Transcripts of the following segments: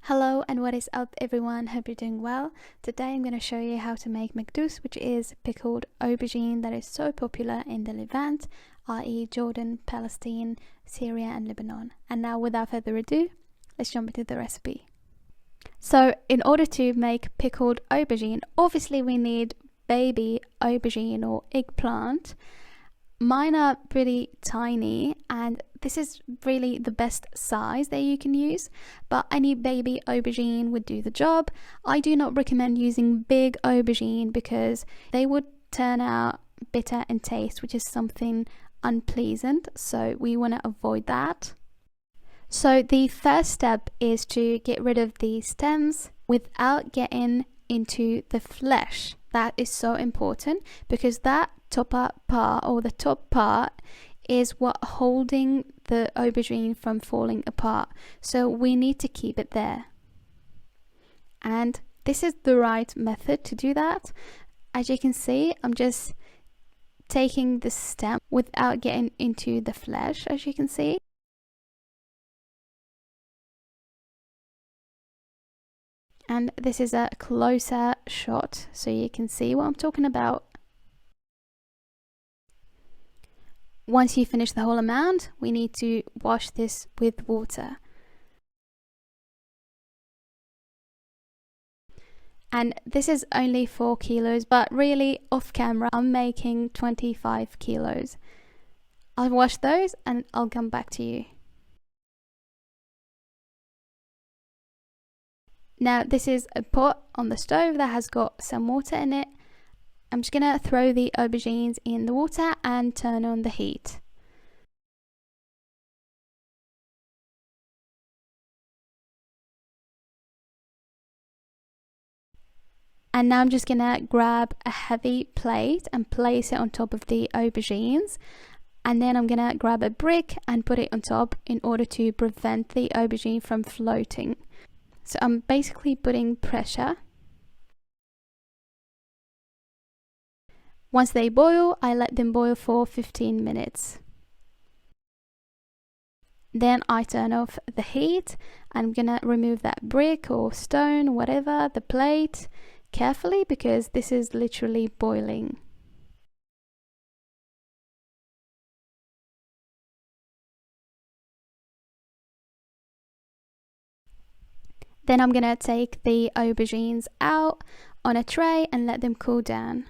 Hello and what is up everyone, hope you're doing well. Today I'm going to show you how to make Magdoos, which is pickled aubergine that is so popular in the Levant, i.e. Jordan, Palestine, Syria and Lebanon. And now without further ado, let's jump into the recipe. So in order to make pickled aubergine, obviously we need baby aubergine or eggplant. Mine are pretty tiny and this is really the best size that you can use, but any baby aubergine would do the job. I do not recommend using big aubergine because they would turn out bitter in taste, which is something unpleasant, so we want to avoid that. So the first step is to get rid of the stems without getting into the flesh. That is so important because that top part is what holding the aubergine from falling apart, so we need to keep it there, and this is the right method to do that. As you can see, I'm just taking the stem without getting into the flesh, as you can see. And this is a closer shot so you can see what I'm talking about. Once you finish the whole amount, we need to wash this with water. And this is only 4 kilos, but really off camera I'm making 25 kilos. I'll wash those and I'll come back to you. Now this is a pot on the stove that has got some water in it. I'm just gonna throw the aubergines in the water and turn on the heat. And now I'm just gonna grab a heavy plate and place it on top of the aubergines. And then I'm gonna grab a brick and put it on top in order to prevent the aubergine from floating. So I'm basically putting pressure. Once they boil, I let them boil for 15 minutes. Then I turn off the heat. I'm gonna remove that brick or stone, whatever, the plate, carefully because this is literally boiling. Then I'm gonna take the aubergines out on a tray and let them cool down.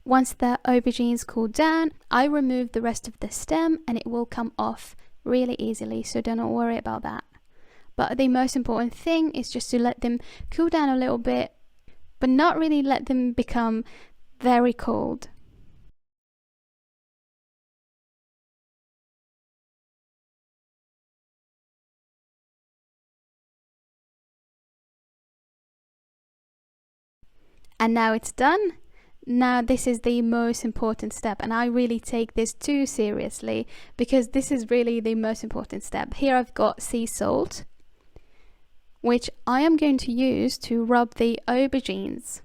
Once the aubergines cool down, I remove the rest of the stem and it will come off really easily, so don't worry about that. But the most important thing is just to let them cool down a little bit, but not really let them become very cold. And now it's done. Now this is the most important step, and I really take this too seriously because this is really the most important step. Here I've got sea salt, which I am going to use to rub the aubergines.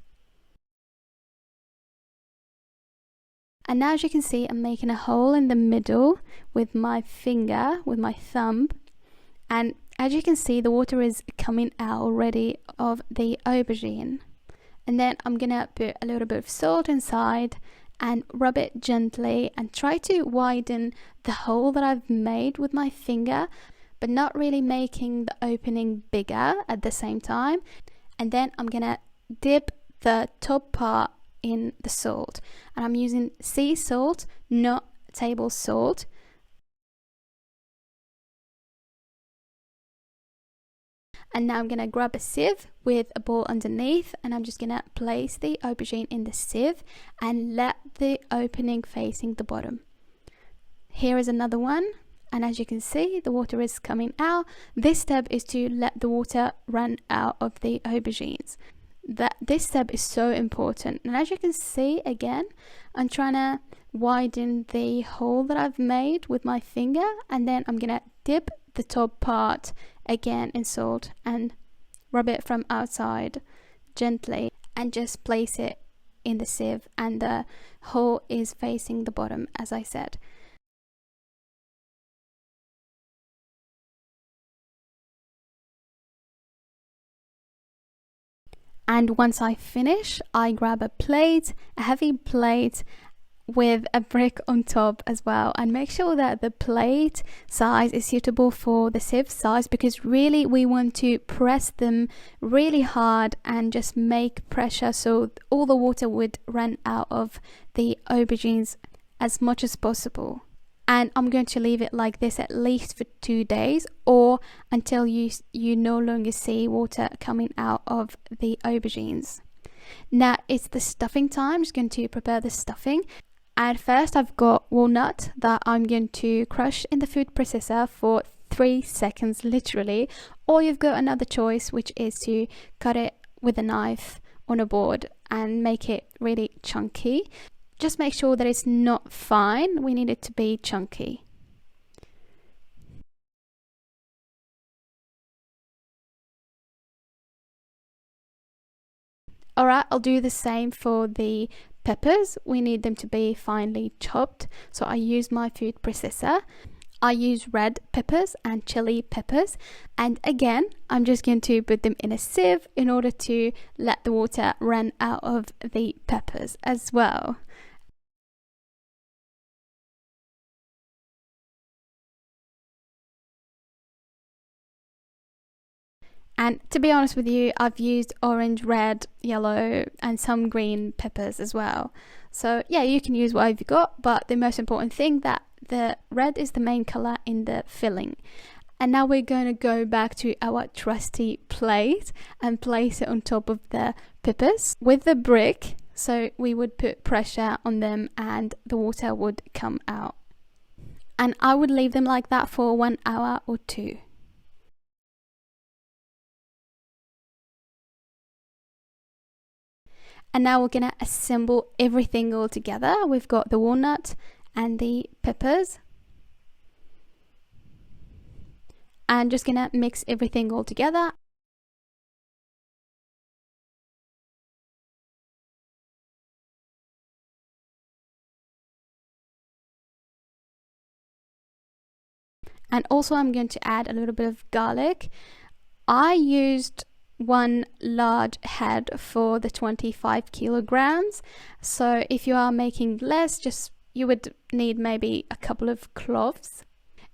And now as you can see, I'm making a hole in the middle with my finger, with my thumb, and as you can see the water is coming out already of the aubergine. And then I'm gonna put a little bit of salt inside and rub it gently and try to widen the hole that I've made with my finger, but not really making the opening bigger at the same time. And then I'm gonna dip the top part in the salt, and I'm using sea salt, not table salt. And now I'm gonna grab a sieve with a bowl underneath, and I'm just gonna place the aubergine in the sieve and let the opening facing the bottom. Here is another one, and as you can see the water is coming out. This step is to let the water run out of the aubergines. This step is so important, and as you can see, again I'm trying to widen the hole that I've made with my finger, and then I'm gonna dip the top part again in salt and rub it from outside gently and just place it in the sieve, and the hole is facing the bottom, as I said. And once I finish, I grab a plate, a heavy plate with a brick on top as well, and make sure that the plate size is suitable for the sieve size, because really we want to press them really hard and just make pressure so all the water would run out of the aubergines as much as possible. And I'm going to leave it like this at least for 2 days, or until you no longer see water coming out of the aubergines. Now it's the stuffing time. I'm just going to prepare the stuffing. And first I've got walnut that I'm going to crush in the food processor for 3 seconds literally, or you've got another choice, which is to cut it with a knife on a board and make it really chunky. Just make sure that it's not fine, we need it to be chunky. Alright, I'll do the same for the peppers. We need them to be finely chopped, so I use my food processor. I use red peppers and chili peppers, and again I'm just going to put them in a sieve in order to let the water run out of the peppers as well. And to be honest with you, I've used orange, red, yellow and some green peppers as well. So yeah, you can use whatever you got, but the most important thing that the red is the main color in the filling. And now we're going to go back to our trusty plate and place it on top of the peppers with the brick, so we would put pressure on them and the water would come out. And I would leave them like that for 1 hour or 2. And now we're gonna assemble everything all together. We've got the walnut and the peppers, and just gonna mix everything all together. And also I'm going to add a little bit of garlic. I used 1 large head for the 25 kilograms, so if you are making less, you would need maybe a couple of cloves.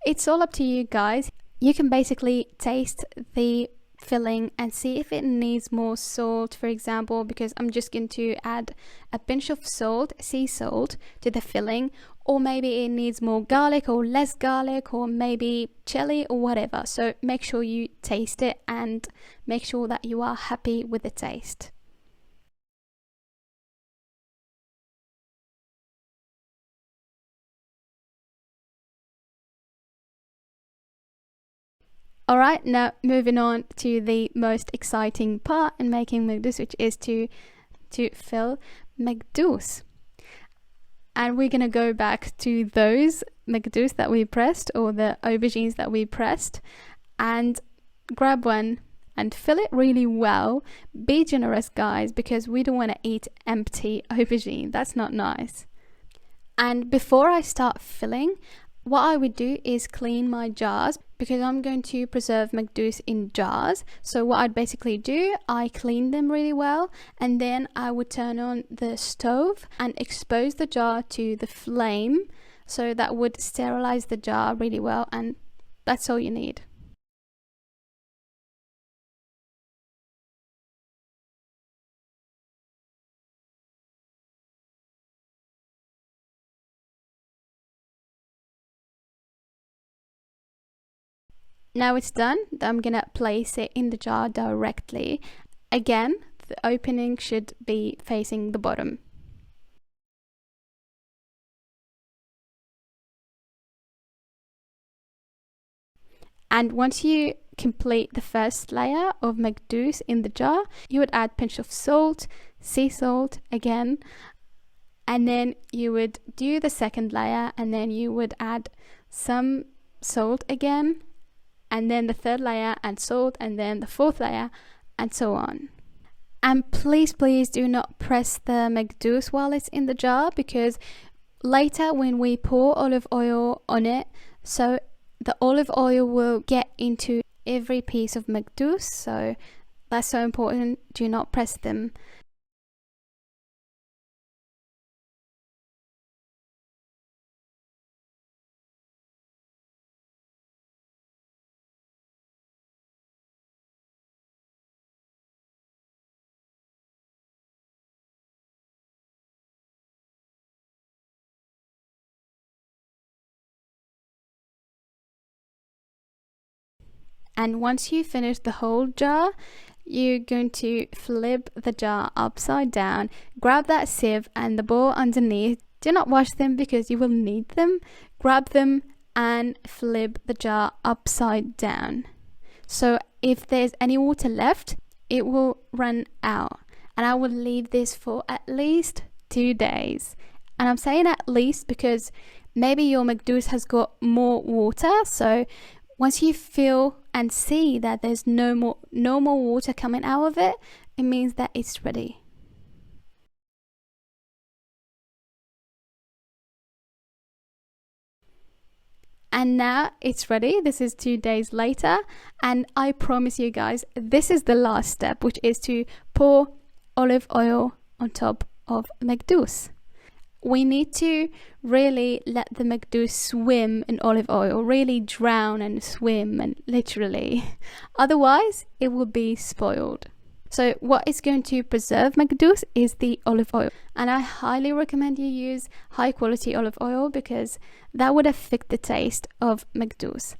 It's all up to you guys. You can basically taste the filling and see if it needs more salt, for example, because I'm just going to add a pinch of salt, sea salt, to the filling, or maybe it needs more garlic or less garlic, or maybe chili or whatever. So make sure you taste it and make sure that you are happy with the taste. Alright, now moving on to the most exciting part in making Magdoos, which is to fill Magdoos. And we're gonna go back to those Magdoos that we pressed, or the aubergines that we pressed, and grab one and fill it really well. Be generous, guys, because we don't want to eat empty aubergine. That's not nice. And before I start filling, what I would do is clean my jars, because I'm going to preserve Magdoos in jars. So what I'd basically do, I clean them really well, and then I would turn on the stove and expose the jar to the flame, so that would sterilize the jar really well, and that's all you need. Now it's done, I'm gonna place it in the jar directly. Again, the opening should be facing the bottom. And once you complete the first layer of Magdoos in the jar, you would add a pinch of salt, sea salt again, and then you would do the second layer, and then you would add some salt again, and then the third layer and salt, and then the fourth layer, and so on. And please do not press the Magdoos while it's in the jar, because later when we pour olive oil on it, so the olive oil will get into every piece of Magdoos, so that's so important. Do not press them. And once you finish the whole jar, you're going to flip the jar upside down, grab that sieve and the bowl underneath. Do not wash them because you will need them. Grab them and flip the jar upside down. So if there's any water left, it will run out. And I will leave this for at least 2 days. And I'm saying at least because maybe your Magdoos has got more water, so once you feel and see that there's no more water coming out of it, it means that it's ready. And now it's ready. This is 2 days later, and I promise you guys, this is the last step, which is to pour olive oil on top of Magdoos. We need to really let the Magdoos swim in olive oil, really drown and swim, and literally. Otherwise, it will be spoiled. So what is going to preserve Magdoos is the olive oil. And I highly recommend you use high quality olive oil because that would affect the taste of Magdoos.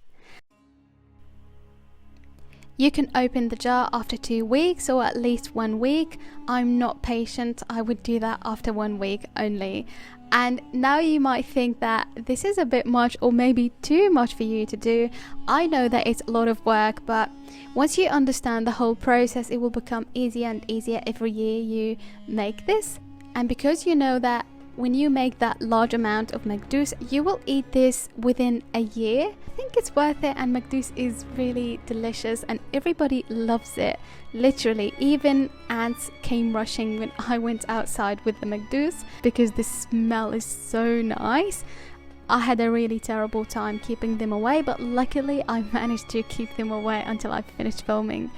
You can open the jar after 2 weeks or at least 1 week. I'm not patient. I would do that after 1 week only. And now you might think that this is a bit much or maybe too much for you to do. I know that it's a lot of work, but once you understand the whole process, it will become easier and easier every year you make this. And because you know that when you make that large amount of Magdoos, you will eat this within a year. I think it's worth it, and Magdoos is really delicious and everybody loves it. Literally, even ants came rushing when I went outside with the Magdoos because the smell is so nice. I had a really terrible time keeping them away, but luckily I managed to keep them away until I finished filming.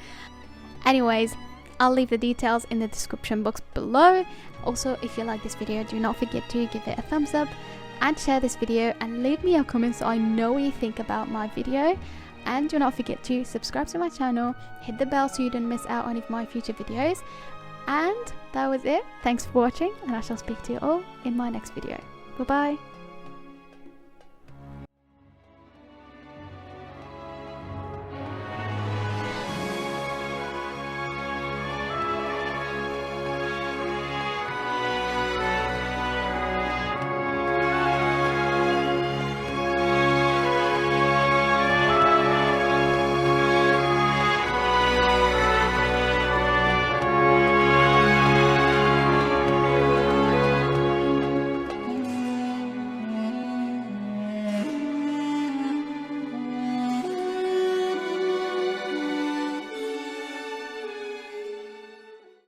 Anyways, I'll leave the details in the description box below. Also, if you like this video, do not forget to give it a thumbs up and share this video and leave me a comment so I know what you think about my video. And do not forget to subscribe to my channel, hit the bell so you don't miss out on any of my future videos. And that was it. Thanks for watching, and I shall speak to you all in my next video. Bye bye.